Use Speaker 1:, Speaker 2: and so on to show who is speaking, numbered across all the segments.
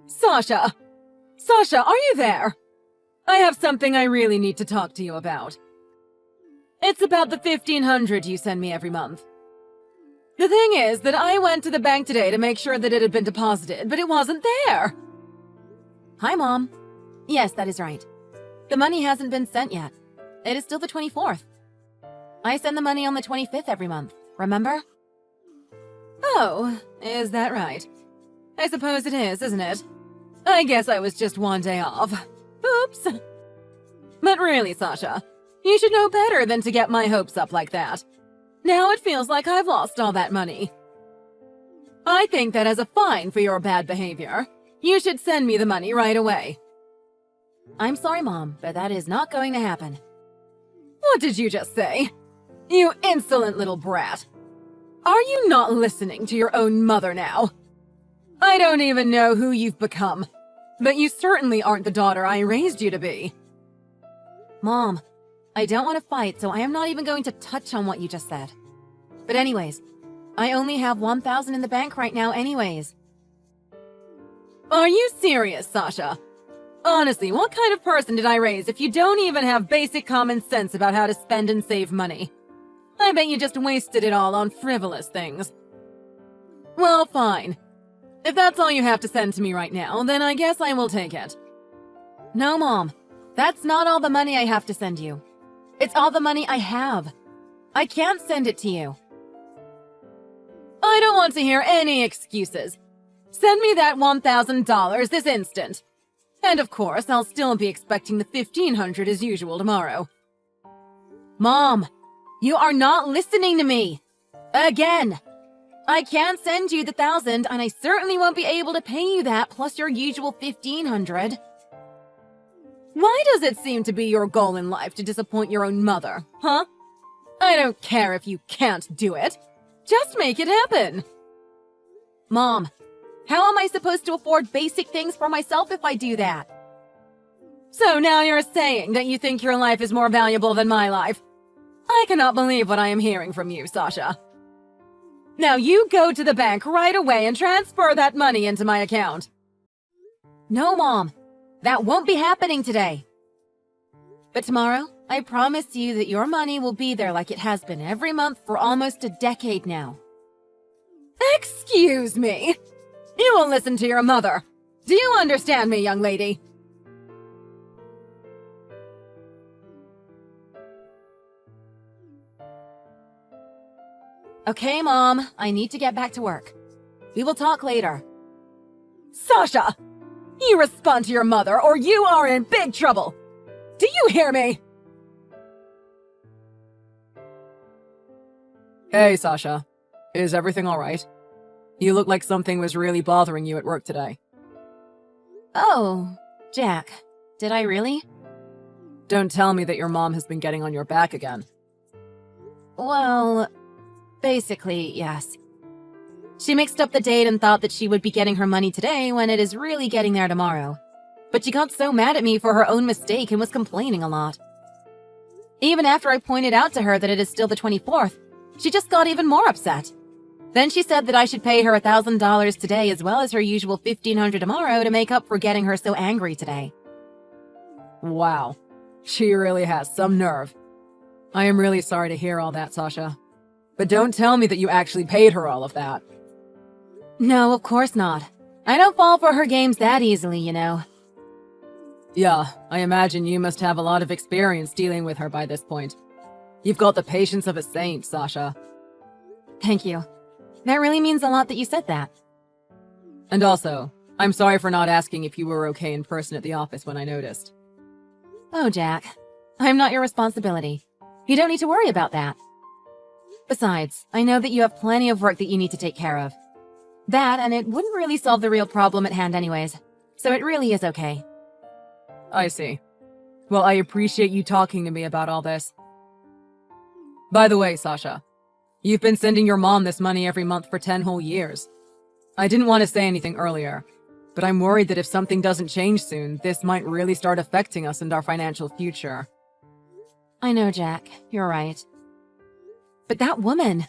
Speaker 1: Sasha! Sasha, are you there? I have something I really need to talk to you about. It's about the $1,500 you send me every month. The thing is that I went to the bank today to make sure that it had been deposited, but it wasn't there. Hi, Mom. Yes, that is right. The money hasn't been sent yet. It is still the 24th. I send the money on the 25th every month, remember? Oh, is that right? I suppose it is, isn't it? I guess I was just one day off. Oops. But really, Sasha, you should know better than to get my hopes up like that. Now it feels like I've lost all that money. I think that as a fine for your bad behavior, you should send me the money right away. I'm sorry, Mom, but that is not going to happen. What did you just say? You insolent little brat. Are you not listening to your own mother now? I don't even know who you've become, but you certainly aren't the daughter I raised you to be. Mom, I don't want to fight, so I am not even going to touch on what you just said. But anyways, I only have $1,000 in the bank right now anyways. Are you serious, Sasha? Honestly, what kind of person did I raise if you don't even have basic common sense about how to spend and save money? I bet you just wasted it all on frivolous things. Well, fine. If that's all you have to send to me right now, then I guess I will take it. No, Mom. That's not all the money I have to send you. It's all the money I have. I can't send it to you. I don't want to hear any excuses. Send me that $1,000 this instant. And of course, I'll still be expecting the $1,500 as usual tomorrow. Mom, you are not listening to me. Again. I can't send you the $1,000, and I certainly won't be able to pay you that plus your usual $1,500. Why does it seem to be your goal in life to disappoint your own mother, huh? I don't care if you can't do it. Just make it happen. Mom, how am I supposed to afford basic things for myself if I do that? So now you're saying that you think your life is more valuable than my life. I cannot believe what I am hearing from you, Sasha. Now you go to the bank right away and transfer that money into my account. No, Mom. That won't be happening today. But tomorrow, I promise you that your money will be there like it has been every month for almost a decade now. Excuse me. You will listen to your mother. Do you understand me, young lady? Okay, Mom. I need to get back to work. We will talk later. Sasha! You respond to your mother, or you are in big trouble! Do you hear me?
Speaker 2: Hey, Sasha. Is everything alright? You look like something was really bothering you at work today.
Speaker 1: Oh, Jack. Did I really?
Speaker 2: Don't tell me that your mom has been getting on your back again.
Speaker 1: Well, basically, yes. She mixed up the date and thought that she would be getting her money today when it is really getting there tomorrow. But she got so mad at me for her own mistake and was complaining a lot. Even after I pointed out to her that it is still the 24th, she just got even more upset. Then she said that I should pay her $1,000 today as well as her usual $1,500 tomorrow to make up for getting her so angry today.
Speaker 2: Wow. She really has some nerve. I am really sorry to hear all that, Sasha. But don't tell me that you actually paid her all of that.
Speaker 1: No, of course not. I don't fall for her games that easily, you know.
Speaker 2: Yeah, I imagine you must have a lot of experience dealing with her by this point. You've got the patience of a saint, Sasha.
Speaker 1: Thank you. That really means a lot that you said that.
Speaker 2: And also, I'm sorry for not asking if you were okay in person at the office when I noticed.
Speaker 1: Oh, Jack. I'm not your responsibility. You don't need to worry about that. Besides, I know that you have plenty of work that you need to take care of. That, and it wouldn't really solve the real problem at hand anyways. So it really is okay.
Speaker 2: I see. Well, I appreciate you talking to me about all this. By the way, Sasha, you've been sending your mom this money every month for 10 whole years. I didn't want to say anything earlier, but I'm worried that if something doesn't change soon, this might really start affecting us and our financial future.
Speaker 1: I know, Jack. You're right. But that woman...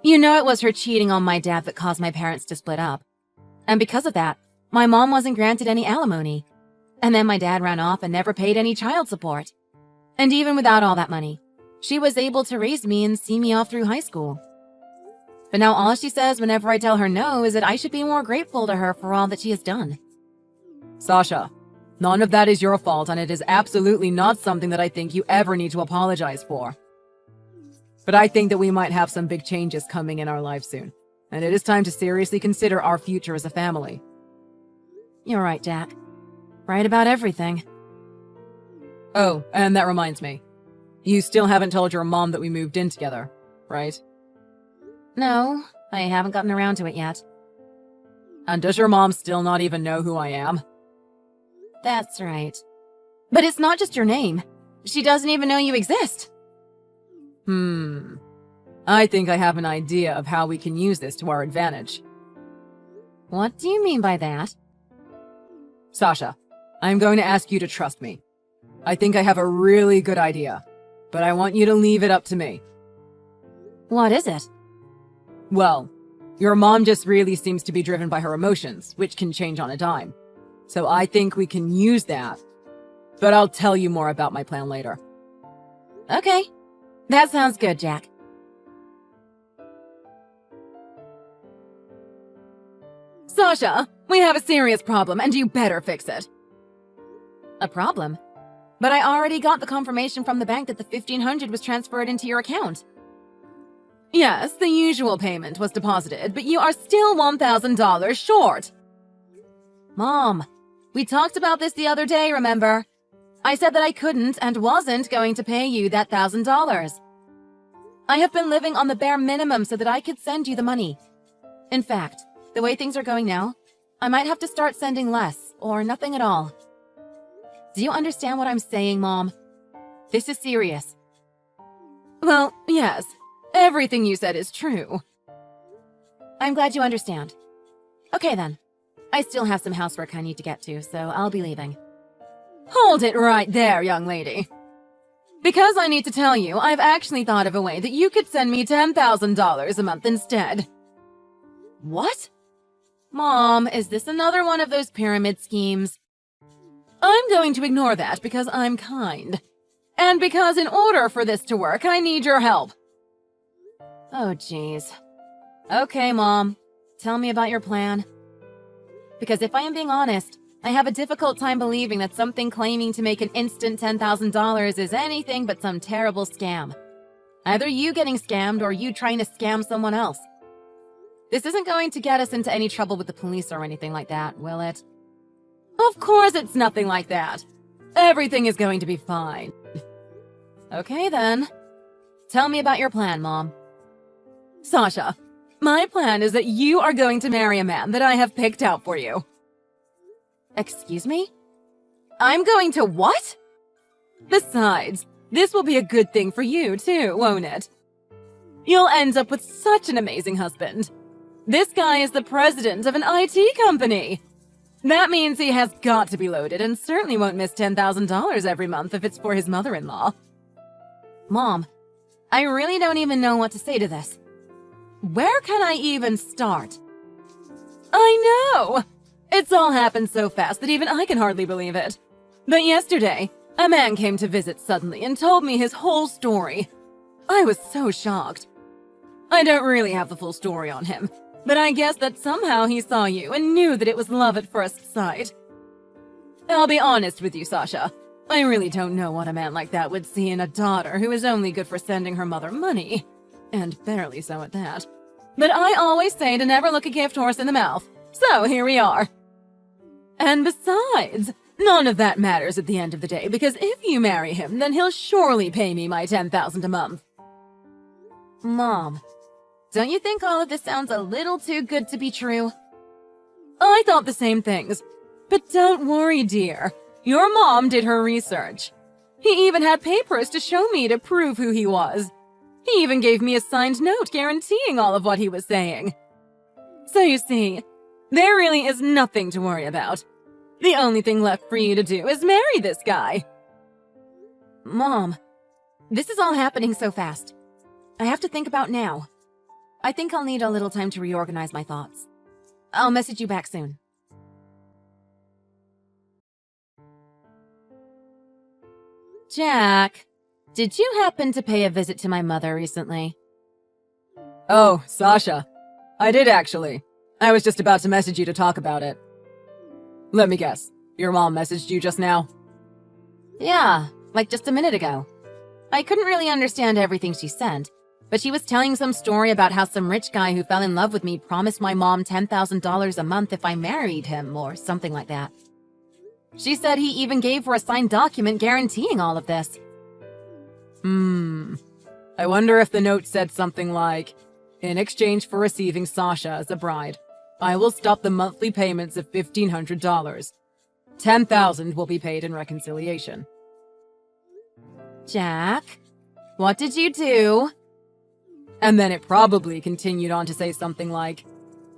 Speaker 1: You know it was her cheating on my dad that caused my parents to split up. And because of that,
Speaker 3: My mom wasn't granted any alimony. And then my dad ran off and never paid any child support. And even without all that money, she was able to raise me and see me off through high school. But now all she says whenever I tell her no is that I should be more grateful to her for all that she has done.
Speaker 2: Sasha, none of that is your fault, and it is absolutely not something that I think you ever need to apologize for. But I think that we might have some big changes coming in our lives soon, and it is time to seriously consider our future as a family.
Speaker 3: You're right, Jack. Right about everything.
Speaker 2: Oh, and that reminds me. You still haven't told your mom that we moved in together, right?
Speaker 3: No, I haven't gotten around to it yet.
Speaker 2: And does your mom still not even know who I am?
Speaker 3: That's right. But it's not just your name. She doesn't even know you exist.
Speaker 2: I think I have an idea of how we can use this to our advantage.
Speaker 3: What do you mean by that?
Speaker 2: Sasha, I'm going to ask you to trust me. I think I have a really good idea, but I want you to leave it up to me.
Speaker 3: What is it?
Speaker 2: Well, your mom just really seems to be driven by her emotions, which can change on a dime. So I think we can use that. But I'll tell you more about my plan later.
Speaker 3: Okay. That sounds good, Jack.
Speaker 1: Sasha, we have a serious problem and you better fix it.
Speaker 3: A problem? But I already got the confirmation from the bank that the $1,500 was transferred into your account.
Speaker 1: Yes, the usual payment was deposited, but you are still $1,000 short.
Speaker 3: Mom, we talked about this the other day, remember? I said that I couldn't and wasn't going to pay you that $1,000. I have been living on the bare minimum so that I could send you the money. In fact, the way things are going now, I might have to start sending less or nothing at all. Do you understand what I'm saying, Mom? This is serious.
Speaker 1: Well, yes. Everything you said is true.
Speaker 3: I'm glad you understand. Okay then. I still have some housework I need to get to, so I'll be leaving.
Speaker 1: Hold it right there, young lady. Because I need to tell you, I've actually thought of a way that you could send me $10,000 a month instead.
Speaker 3: What? Mom, is this another one of those pyramid schemes?
Speaker 1: I'm going to ignore that because I'm kind. And because in order for this to work, I need your help.
Speaker 3: Oh, jeez. Okay, Mom. Tell me about your plan. Because if I am being honest, I have a difficult time believing that something claiming to make an instant $10,000 is anything but some terrible scam. Either you getting scammed or you trying to scam someone else. This isn't going to get us into any trouble with the police or anything like that, will it?
Speaker 1: Of course it's nothing like that. Everything is going to be fine.
Speaker 3: Okay, then. Tell me about your plan, Mom.
Speaker 1: Sasha, my plan is that you are going to marry a man that I have picked out for you.
Speaker 3: Excuse me?
Speaker 1: I'm going to what? Besides, this will be a good thing for you too, won't it? You'll end up with such an amazing husband. This guy is the president of an IT company. That means he has got to be loaded and certainly won't miss $10,000 every month if it's for his mother-in-law.
Speaker 3: Mom, I really don't even know what to say to this.
Speaker 1: Where can I even start? I know! It's all happened so fast that even I can hardly believe it. But yesterday, a man came to visit suddenly and told me his whole story. I was so shocked. I don't really have the full story on him, but I guess that somehow he saw you and knew that it was love at first sight. I'll be honest with you, Sasha. I really don't know what a man like that would see in a daughter who is only good for sending her mother money. And barely so at that. But I always say to never look a gift horse in the mouth. So here we are. And besides, none of that matters at the end of the day, because if you marry him, then he'll surely pay me my $10,000 a month.
Speaker 3: Mom, don't you think all of this sounds a little too good to be true?
Speaker 1: I thought the same things. But don't worry, dear. Your mom did her research. He even had papers to show me to prove who he was. He even gave me a signed note guaranteeing all of what he was saying. So you see, there really is nothing to worry about. The only thing left for you to do is marry this guy.
Speaker 3: Mom, this is all happening so fast. I have to think about now. I think I'll need a little time to reorganize my thoughts. I'll message you back soon. Jack, did you happen to pay a visit to my mother recently?
Speaker 2: Oh, Sasha. I did actually. I was just about to message you to talk about it. Let me guess. Your mom messaged you just now?
Speaker 3: Yeah, like just a minute ago. I couldn't really understand everything she sent, but she was telling some story about how some rich guy who fell in love with me promised my mom $10,000 a month if I married him, or something like that. She said he even gave her a signed document guaranteeing all of this.
Speaker 2: I wonder if the note said something like, in exchange for receiving Sasha as a bride, I will stop the monthly payments of $1,500. $10,000 will be paid in reconciliation.
Speaker 3: Jack, what did you do?
Speaker 2: And then it probably continued on to say something like,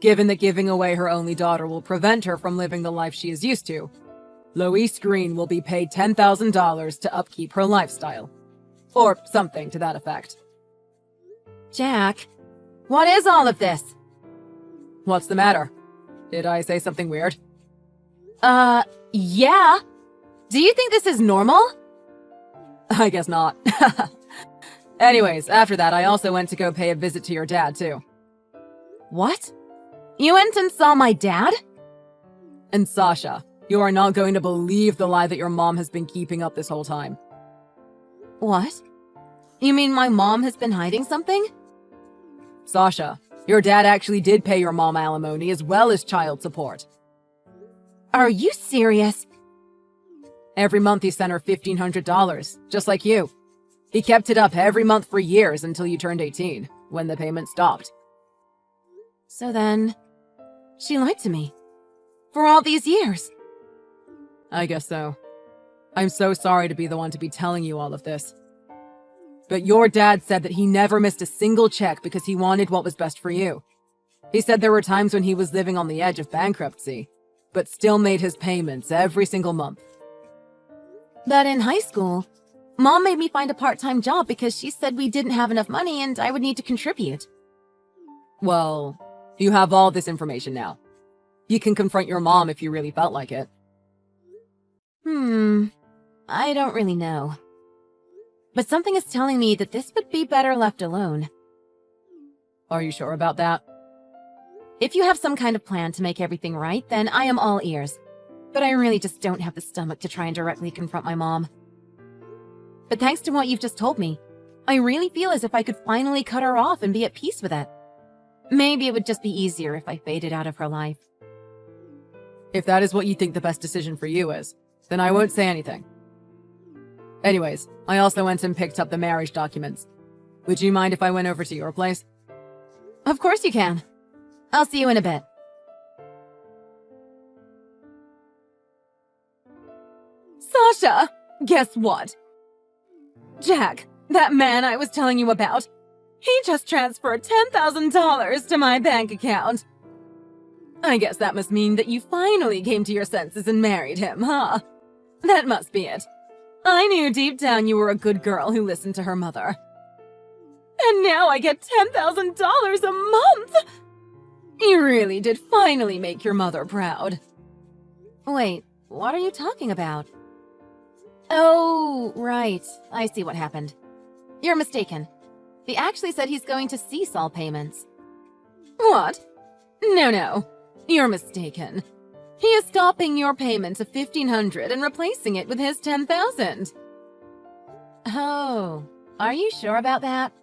Speaker 2: given that giving away her only daughter will prevent her from living the life she is used to, Lois Green will be paid $10,000 to upkeep her lifestyle. Or something to that effect.
Speaker 3: Jack, what is all of this?
Speaker 2: What's the matter? Did I say something weird?
Speaker 3: Yeah. Do you think this is normal?
Speaker 2: I guess not. Anyways, after that, I also went to go pay a visit to your dad, too.
Speaker 3: What? You went and saw my dad?
Speaker 2: And Sasha, you are not going to believe the lie that your mom has been keeping up this whole time.
Speaker 3: What? You mean my mom has been hiding something?
Speaker 2: Sasha, your dad actually did pay your mom alimony as well as child support.
Speaker 3: Are you serious?
Speaker 2: Every month he sent her $1,500, just like you. He kept it up every month for years until you turned 18, when the payment stopped.
Speaker 3: So then, she lied to me. For all these years.
Speaker 2: I guess so. I'm so sorry to be the one to be telling you all of this. But your dad said that he never missed a single check because he wanted what was best for you. He said there were times when he was living on the edge of bankruptcy, but still made his payments every single month.
Speaker 3: But in high school, Mom made me find a part-time job because she said we didn't have enough money and I would need to contribute.
Speaker 2: Well, you have all this information now. You can confront your mom if you really felt like it.
Speaker 3: I don't really know. But something is telling me that this would be better left alone.
Speaker 2: Are you sure about that?
Speaker 3: If you have some kind of plan to make everything right, then I am all ears. But I really just don't have the stomach to try and directly confront my mom. But thanks to what you've just told me, I really feel as if I could finally cut her off and be at peace with it. Maybe it would just be easier if I faded out of her life.
Speaker 2: If that is what you think the best decision for you is, then I won't say anything. Anyways, I also went and picked up the marriage documents. Would you mind if I went over to your place?
Speaker 3: Of course you can. I'll see you in a bit.
Speaker 1: Sasha, guess what? Jack, that man I was telling you about, he just transferred $10,000 to my bank account. I guess that must mean that you finally came to your senses and married him, huh? That must be it. I knew deep down you were a good girl who listened to her mother. And now I get $10,000 a month! You really did finally make your mother proud.
Speaker 3: Wait, what are you talking about? Oh, right. I see what happened. You're mistaken. He actually said he's going to cease all payments.
Speaker 1: What? No. You're mistaken. He is stopping your payment of $1,500 and replacing it with his $10,000.
Speaker 3: Oh, are you sure about that?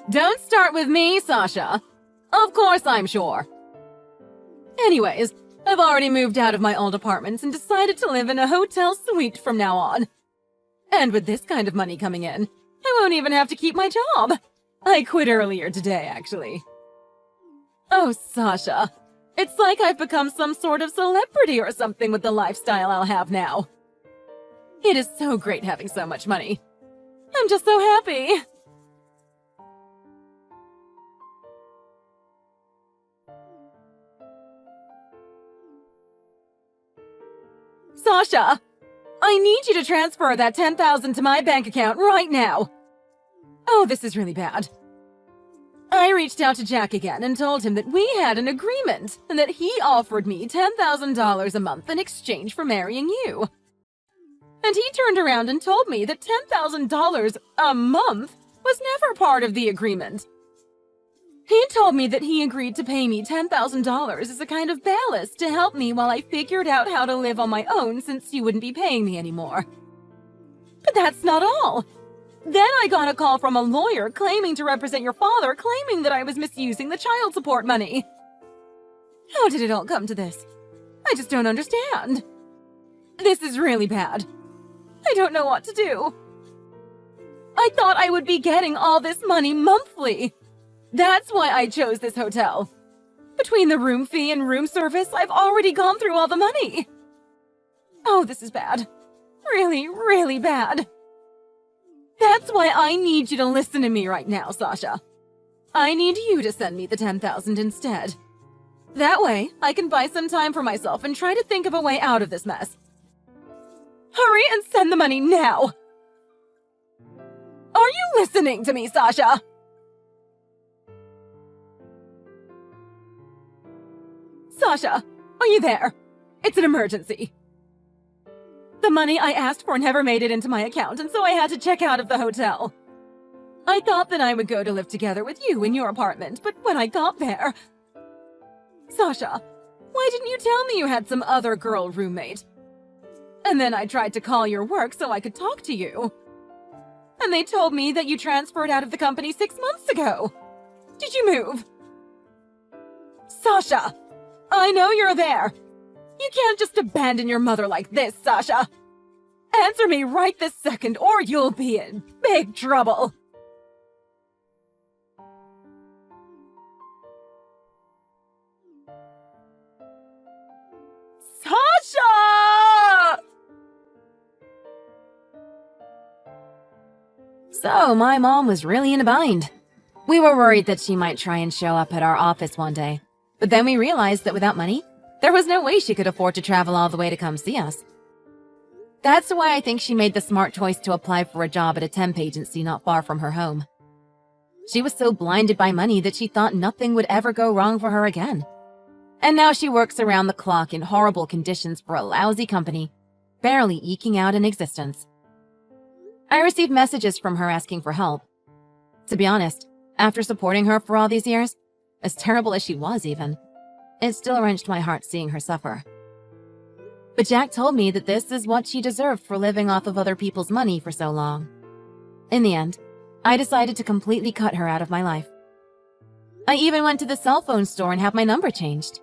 Speaker 1: Don't start with me, Sasha. Of course I'm sure. Anyways, I've already moved out of my old apartment and decided to live in a hotel suite from now on. And with this kind of money coming in, I won't even have to keep my job. I quit earlier today, actually. Oh, Sasha. It's like I've become some sort of celebrity or something with the lifestyle I'll have now. It is so great having so much money. I'm just so happy. Sasha, I need you to transfer that $10,000 to my bank account right now. Oh, this is really bad. I reached out to Jack again and told him that we had an agreement and that he offered me $10,000 a month in exchange for marrying you. And he turned around and told me that $10,000 a month was never part of the agreement. He told me that he agreed to pay me $10,000 as a kind of ballast to help me while I figured out how to live on my own since you wouldn't be paying me anymore. But that's not all. Then I got a call from a lawyer claiming to represent your father, claiming that I was misusing the child support money. How did it all come to this? I just don't understand. This is really bad. I don't know what to do. I thought I would be getting all this money monthly. That's why I chose this hotel. Between the room fee and room service, I've already gone through all the money. Oh, this is bad. Really, really bad. That's why I need you to listen to me right now, Sasha. I need you to send me the $10,000 instead. That way, I can buy some time for myself and try to think of a way out of this mess. Hurry and send the money now! Are you listening to me, Sasha? Sasha, are you there? It's an emergency. The money I asked for never made it into my account, and so I had to check out of the hotel. I thought that I would go to live together with you in your apartment, but when I got there... Sasha, why didn't you tell me you had some other girl roommate? And then I tried to call your work so I could talk to you. And they told me that you transferred out of the company 6 months ago. Did you move? Sasha, I know you're there. You can't just abandon your mother like this, Sasha. Answer me right this second, or you'll be in big trouble. Sasha!
Speaker 3: So, my mom was really in a bind. We were worried that she might try and show up at our office one day, but then we realized that without money, there was no way she could afford to travel all the way to come see us. That's why I think she made the smart choice to apply for a job at a temp agency not far from her home. She was so blinded by money that she thought nothing would ever go wrong for her again. And now she works around the clock in horrible conditions for a lousy company, barely eking out an existence. I received messages from her asking for help. To be honest, after supporting her for all these years, as terrible as she was even, it still wrenched my heart seeing her suffer. But Jack told me that this is what she deserved for living off of other people's money for so long. In the end, I decided to completely cut her out of my life. I even went to the cell phone store and had my number changed.